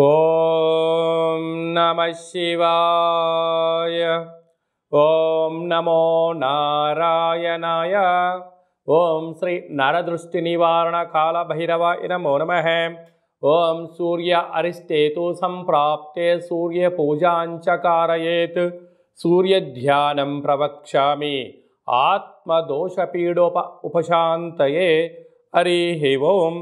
ఓం నమః శివాయ. ఓం నమో నారాయణాయ. ఓం శ్రీ నరదృష్టి నివారణ కాల భైరవాయ నమో నమః. ఓం సూర్య అరిష్టేతు సంప్రాప్తే సూర్య పూజాంచ కారయేత్. సూర్య ధ్యానం ప్రవక్ష్యామి ఆత్మదోషపీడోప ఉపశాంతయే. హరి ఓం.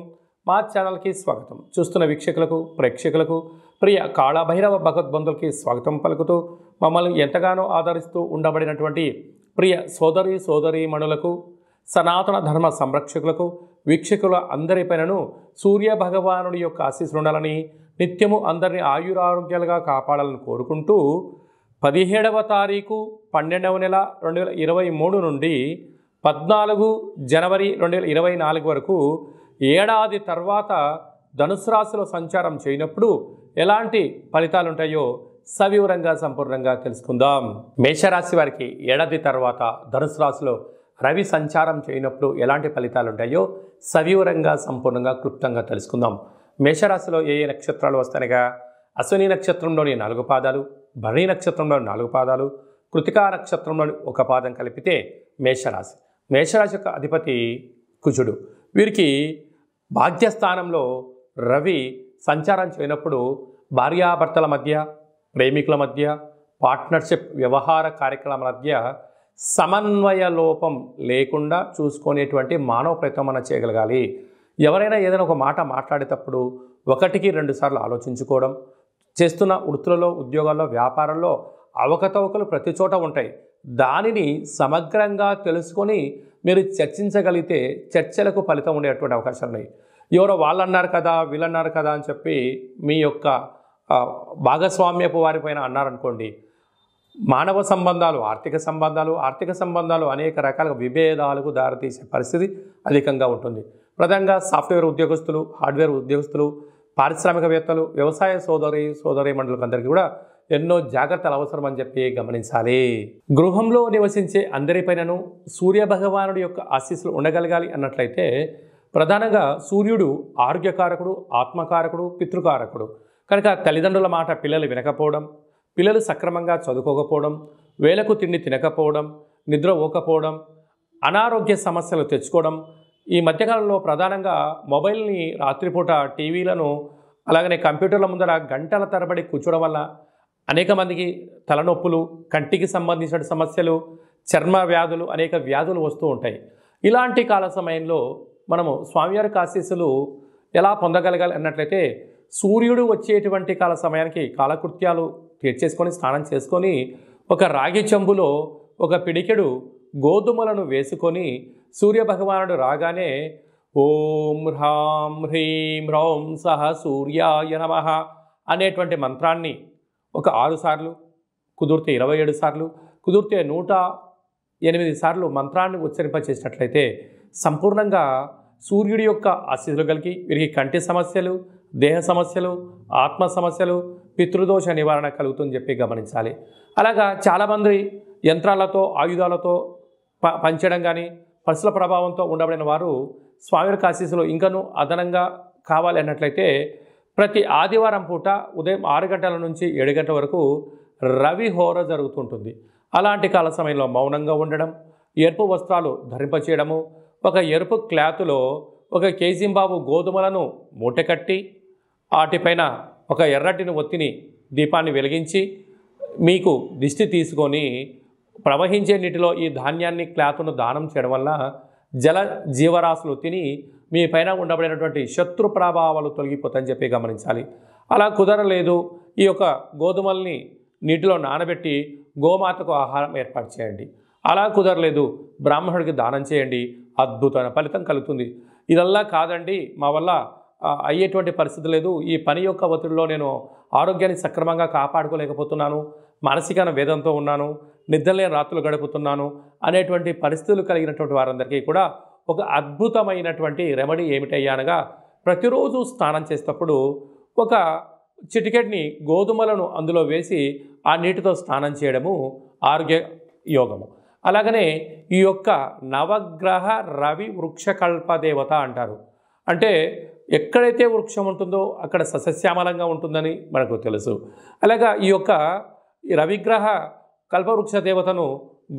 మా ఛానల్కి స్వాగతం. చూస్తున్న వీక్షకులకు ప్రేక్షకులకు ప్రియ కాళభైరవ భగవద్బంధులకి స్వాగతం పలుకుతూ మమ్మల్ని ఎంతగానో ఆదరిస్తూ ఉండబడినటువంటి ప్రియ సోదరీమణులకు సనాతన ధర్మ సంరక్షకులకు వీక్షకుల అందరిపైనను సూర్య భగవానుడి యొక్క ఆశీస్సులు ఉండాలని నిత్యము అందరినీ ఆయురారోగ్యాలుగా కాపాడాలని కోరుకుంటూ 17వ తారీఖు 12వ నెల 2023 నుండి 14 జనవరి 2024 వరకు ఏడాది తర్వాత ధనుసు రాశిలో సంచారం చేయనప్పుడు ఎలాంటి ఫలితాలు ఉంటాయో సవివరంగా సంపూర్ణంగా తెలుసుకుందాం. మేషరాశి వారికి ఏడాది తర్వాత ధనుసు రాశిలో రవి సంచారం చేయనప్పుడు ఎలాంటి ఫలితాలు ఉంటాయో సవివరంగా సంపూర్ణంగా క్లుప్తంగా తెలుసుకుందాం. మేషరాశిలో ఏ ఏ నక్షత్రాలు వస్తాయిగా అశ్విని నక్షత్రంలోని 4 పాదాలు, భరణి నక్షత్రంలోని 4 పాదాలు, కృతికా నక్షత్రంలోని 1 పాదం కలిపితే మేషరాశి. మేషరాశి యొక్క అధిపతి కుజుడు. వీరికి భాగ్యస్థానంలో రవి సంచారం చేయనప్పుడు భార్యాభర్తల మధ్య, ప్రేమికుల మధ్య, పార్ట్నర్షిప్ వ్యవహార కార్యక్రమాల మధ్య సమన్వయ లోపం లేకుండా చూసుకునేటువంటి మానవ ప్రయత్నం మనం చేయగలగాలి. ఎవరైనా ఏదైనా ఒక మాట మాట్లాడేటప్పుడు 1కి 2 సార్లు ఆలోచించుకోవడం. చేస్తున్న వృత్తులలో, ఉద్యోగాల్లో, వ్యాపారంలో అవకతవకలు ప్రతి చోట ఉంటాయి. దానిని సమగ్రంగా తెలుసుకొని మీరు చర్చించగలిగితే చర్చలకు ఫలితం ఉండేటువంటి అవకాశాలు ఉన్నాయి. ఎవరో వాళ్ళు అన్నారు కదా, వీళ్ళన్నారు కదా అని చెప్పి మీ యొక్క భాగస్వామ్యపు వారిపైన అన్నారనుకోండి, మానవ సంబంధాలు, ఆర్థిక సంబంధాలు అనేక రకాల విభేదాలకు దారితీసే పరిస్థితి అధికంగా ఉంటుంది. ప్రధానంగా సాఫ్ట్వేర్ ఉద్యోగస్తులు, హార్డ్వేర్ ఉద్యోగస్తులు, పారిశ్రామికవేత్తలు, వ్యవసాయ సోదరీమణులకు అందరికీ కూడా ఎన్నో జాగ్రత్తలు అవసరం అని చెప్పి గమనించాలి. గృహంలో నివసించే అందరిపైనను సూర్య భగవానుడి యొక్క ఆశీస్సులు ఉండగలగాలి అన్నట్లయితే ప్రధానంగా సూర్యుడు ఆరోగ్యకారకుడు, ఆత్మకారకుడు, పితృకారకుడు కనుక తల్లిదండ్రుల మాట పిల్లలు వినకపోవడం, పిల్లలు సక్రమంగా చదువుకోకపోవడం, వేలకు తిండి తినకపోవడం, నిద్ర పోకపోవడం, అనారోగ్య సమస్యలు తెచ్చుకోవడం, ఈ మధ్యకాలంలో ప్రధానంగా మొబైల్ని రాత్రిపూట టీవీలను అలాగనే కంప్యూటర్ల ముందర గంటల తరబడి కూర్చోవడం వల్ల అనేక మందికి తలనొప్పులు, కంటికి సంబంధించిన సమస్యలు, చర్మ వ్యాధులు, అనేక వ్యాధులు వస్తూ ఉంటాయి. ఇలాంటి కాల సమయంలో మనము స్వామివారికి ఆశీస్సులు ఎలా పొందగలగాలి అన్నట్లయితే సూర్యుడు వచ్చేటువంటి కాల సమయానికి కాలకృత్యాలు తీర్చేసుకొని స్నానం చేసుకొని ఒక రాగి చెంబులో ఒక పిడికెడు గోధుమలను వేసుకొని సూర్య భగవానుడు రాగానే ఓం హ్రాం హ్రీం హ్రౌం సహ సూర్యాయ నమః అనేటువంటి మంత్రాన్ని ఒక 6 సార్లు, కుదిరితే 27 సార్లు, కుదిరితే 108 సార్లు మంత్రాన్ని ఉచ్చరింపచేసినట్లయితే సంపూర్ణంగా సూర్యుడి యొక్క ఆశీస్సులు కలిగి వీరికి కంటి సమస్యలు, దేహ సమస్యలు, ఆత్మ సమస్యలు, పితృదోష నివారణ కలుగుతుందని చెప్పి గమనించాలి. అలాగా చాలామంది యంత్రాలతో, ఆయుధాలతో పంచడం కానీ పరుసుల ప్రభావంతో ఉండబడిన వారు స్వామివారికి ఆశీస్సులు ఇంకనూ అదనంగా కావాలి అన్నట్లయితే ప్రతి ఆదివారం పూట ఉదయం 6 గంటల నుంచి 7 గంటల వరకు రవి హోర జరుగుతుంటుంది. అలాంటి కాల సమయంలో మౌనంగా ఉండడం, ఎరుపు వస్త్రాలు ధరింపచేయడము, ఒక ఎరుపు క్లాతులో 1 కేజీంబాబు గోధుమలను మూటకట్టి వాటిపైన ఒక ఎర్రటిని ఒత్తిని దీపాన్ని వెలిగించి మీకు దిష్టి తీసుకొని ప్రవహించే నీటిలో ఈ ధాన్యాన్ని క్లాతును దానం చేయడం వల్ల జల జీవరాశులు తిని మీ పైన ఉండబడినటువంటి శత్రు ప్రభావాలు తొలగిపోతాయని చెప్పి గమనించాలి. అలా కుదరలేదు, ఈ యొక్క గోధుమల్ని నీటిలో నానబెట్టి గోమాతకు ఆహారం ఏర్పాటు చేయండి. అలా కుదరలేదు, బ్రాహ్మణుడికి దానం చేయండి, అద్భుతమైన ఫలితం కలుగుతుంది. ఇదల్లా కాదండి, మా వల్ల అయ్యేటువంటి పరిస్థితి లేదు, ఈ పని యొక్క ఒత్తిడిలో నేను ఆరోగ్యాన్ని సక్రమంగా కాపాడుకోలేకపోతున్నాను, మానసిక వేదంతో ఉన్నాను, నిద్రలేని రాత్రులు గడుపుతున్నాను అనేటువంటి పరిస్థితులు కలిగినటువంటి వారందరికీ కూడా ఒక అద్భుతమైనటువంటి రెమెడీ ఏమిటయ్యా అనగా ప్రతిరోజు స్నానం చేసేటప్పుడు ఒక చిటికెట్ని గోధుమలను అందులో వేసి ఆ నీటితో స్నానం చేయడము ఆరోగ్య యోగము. అలాగనే ఈ యొక్క నవగ్రహ రవి వృక్షకల్ప దేవత అంటారు. అంటే ఎక్కడైతే వృక్షం ఉంటుందో అక్కడ సస్యశ్యామలంగా ఉంటుందని మనకు తెలుసు. అలాగా ఈ యొక్క రవిగ్రహ కల్పవృక్ష దేవతను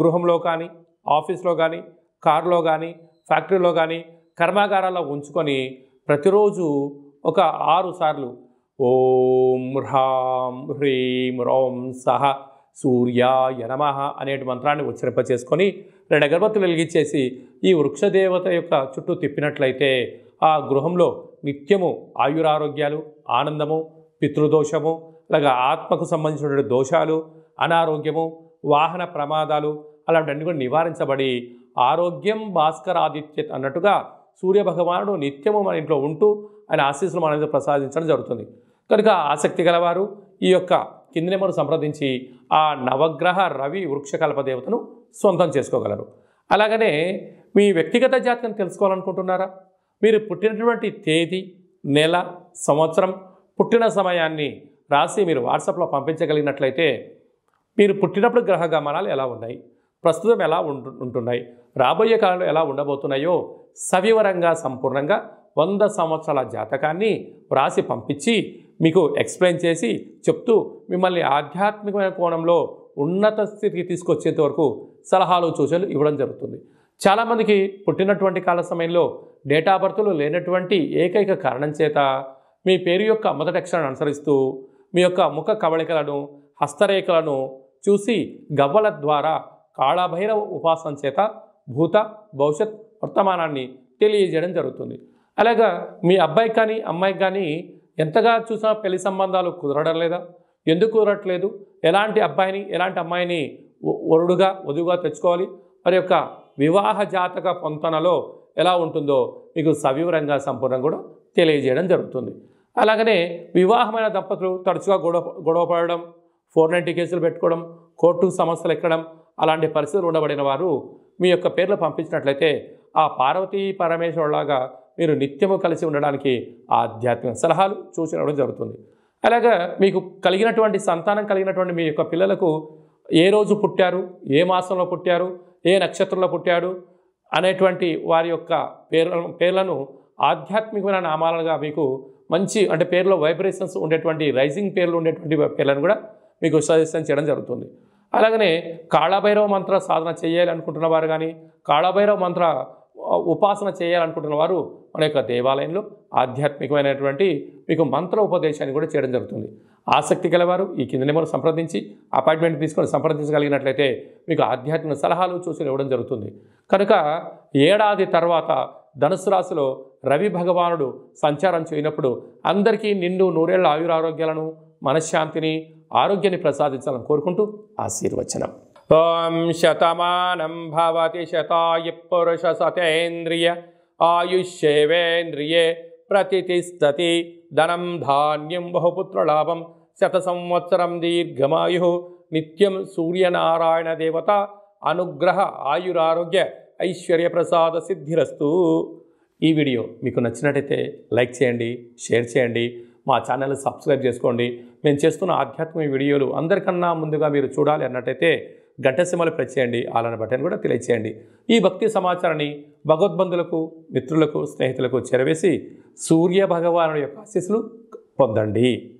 గృహంలో కానీ, ఆఫీస్లో కానీ, కారులో కానీ, ఫ్యాక్టరీలో కానీ, కర్మాగారాల్లో ఉంచుకొని ప్రతిరోజు ఒక 6 సార్లు ఓం హ్రాం హ్రీం రోం సహ సూర్యాయ నమః అనే మంత్రాన్ని ఉచ్చరింపచేసుకొని 2 అగరబత్తులు వెలిగించేసి ఈ వృక్షదేవత యొక్క చుట్టూ తిప్పినట్లయితే ఆ గృహంలో నిత్యము ఆయురారోగ్యాలు, ఆనందము, పితృదోషము, అలాగా ఆత్మకు సంబంధించిన దోషాలు, అనారోగ్యము, వాహన ప్రమాదాలు అలాంటివన్నీ కూడా నివారించబడి ఆరోగ్యం భాస్కరాదిత్యత్ అన్నట్టుగా సూర్యభగవానుడు నిత్యము మన ఇంట్లో ఉంటూ ఆయన ఆశీస్సులు మన మీద ప్రసాదించడం జరుగుతుంది. కనుక ఆసక్తి గలవారు ఈ యొక్క కింది నెంబరు సంప్రదించి ఆ నవగ్రహ రవి వృక్షకల్ప దేవతను సొంతం చేసుకోగలరు. అలాగనే మీ వ్యక్తిగత జాతకం తెలుసుకోవాలనుకుంటున్నారా? మీరు పుట్టినటువంటి తేదీ, నెల, సంవత్సరం, పుట్టిన సమయాన్ని రాసి మీరు వాట్సాప్లో పంపించగలిగినట్లయితే మీరు పుట్టినప్పుడు గ్రహ గమనాలు ఎలా ఉన్నాయి, ప్రస్తుతం ఎలా ఉంటున్నాయి, రాబోయే కాలంలో ఎలా ఉండబోతున్నాయో సవివరంగా సంపూర్ణంగా 100 సంవత్సరాల జాతకాన్ని వ్రాసి పంపించి మీకు ఎక్స్ప్లెయిన్ చేసి చెప్తూ మిమ్మల్ని ఆధ్యాత్మికమైన కోణంలో ఉన్నత స్థితికి తీసుకొచ్చేంత వరకు సలహాలు సూచనలు ఇవ్వడం జరుగుతుంది. చాలామందికి పుట్టినటువంటి కాల సమయంలో డేటా బర్త్లు లేనటువంటి ఏకైక కారణం చేత మీ పేరు యొక్క మొదటి అక్షరాన్ని అనుసరిస్తూ మీ యొక్క ముఖ కవళికలను, హస్తరేఖలను చూసి గవ్వల ద్వారా కాళభైరవ ఉపాసన చేత భూత, భవిష్యత్, వర్తమానాన్ని తెలియజేయడం జరుగుతుంది. అలాగా మీ అబ్బాయికి కానీ అమ్మాయికి కానీ ఎంతగా చూసినా పెళ్లి సంబంధాలు కుదరడం లేదా? ఎందుకు కుదరట్లేదు? ఎలాంటి అబ్బాయిని ఎలాంటి అమ్మాయిని వరుడుగా వధువుగా తెచ్చుకోవాలి? మరి యొక్క వివాహ జాతక పొంతనలో ఎలా ఉంటుందో మీకు సవివరంగా సంపూర్ణంగా కూడా తెలియజేయడం జరుగుతుంది. అలాగనే వివాహమైన దంపతులు తరచుగా గొడవ పడడం, 490 కేసులు పెట్టుకోవడం, కోర్టు సమస్యలు ఎక్కడం అలాంటి పరిస్థితులు ఉండబడిన వారు మీ యొక్క పేర్లు పంపించినట్లయితే ఆ పార్వతీ పరమేశ్వరులాగా మీరు నిత్యము కలిసి ఉండడానికి ఆధ్యాత్మిక సలహాలు సూచనలు జరుగుతుంది. అలాగా మీకు కలిగినటువంటి సంతానం కలిగినటువంటి మీ యొక్క పిల్లలకు ఏ రోజు పుట్టారు, ఏ మాసంలో పుట్టారు, ఏ నక్షత్రంలో పుట్టాడు అనేటువంటి వారి యొక్క పేర్లను ఆధ్యాత్మికమైన నామాలుగా మీకు మంచి అంటే పేర్లో వైబ్రేషన్స్ ఉండేటువంటి రైజింగ్ పేర్లు ఉండేటువంటి పేర్లను కూడా మీకు సజెషన్ చేయడం జరుగుతుంది. అలాగనే కాళభైరవ మంత్ర సాధన చేయాలనుకుంటున్న వారు కానీ, కాళభైరవ మంత్ర ఉపాసన చేయాలనుకుంటున్న వారు మన యొక్క దేవాలయంలో ఆధ్యాత్మికమైనటువంటి మీకు మంత్ర ఉపదేశాన్ని కూడా చేయడం జరుగుతుంది. ఆసక్తి గలవారు ఈ కింద నెంబర్ సంప్రదించి అపాయింట్మెంట్ తీసుకొని సంప్రదించగలిగినట్లయితే మీకు ఆధ్యాత్మిక సలహాలు సూచనలు ఇవ్వడం జరుగుతుంది. కనుక ఏడాది తర్వాత ధనుసు రాశిలో రవి భగవానుడు సంచారం చేయనప్పుడు అందరికీ నిండు నూరేళ్ల ఆయురారోగ్యాలను, మనశ్శాంతిని, ఆరోగ్యాన్ని ప్రసాదించాలని కోరుకుంటూ ఆశీర్వచనం. ఓం శతమానం భవతి శతాయ పురుష సతేంద్రియ ఆయుష్యేవేంద్రియే ప్రతిష్టతి ధనం ధాన్యం బహుపుత్రలాభం శత సంవత్సరం దీర్ఘమాయు నిత్యం సూర్యనారాయణ దేవత అనుగ్రహ ఆయురారోగ్య ఐశ్వర్య ప్రసాద సిద్ధిరస్తు. ఈ వీడియో మీకు నచ్చినట్టయితే లైక్ చేయండి, షేర్ చేయండి, మా ఛానల్ సబ్స్క్రైబ్ చేసుకోండి. మేము చేస్తున్న ఆధ్యాత్మిక వీడియోలు అందరికన్నా ముందుగా మీరు చూడాలి అన్నట్టయితే గంట సింబల్ ప్రెస్ చేయండి, ఆలన బటన్ కూడా తెలియచేయండి. ఈ భక్తి సమాచారాన్ని భగవద్బంధులకు, మిత్రులకు, స్నేహితులకు చేరవేసి సూర్య భగవానుడి యొక్క ఆశీస్సులు పొందండి.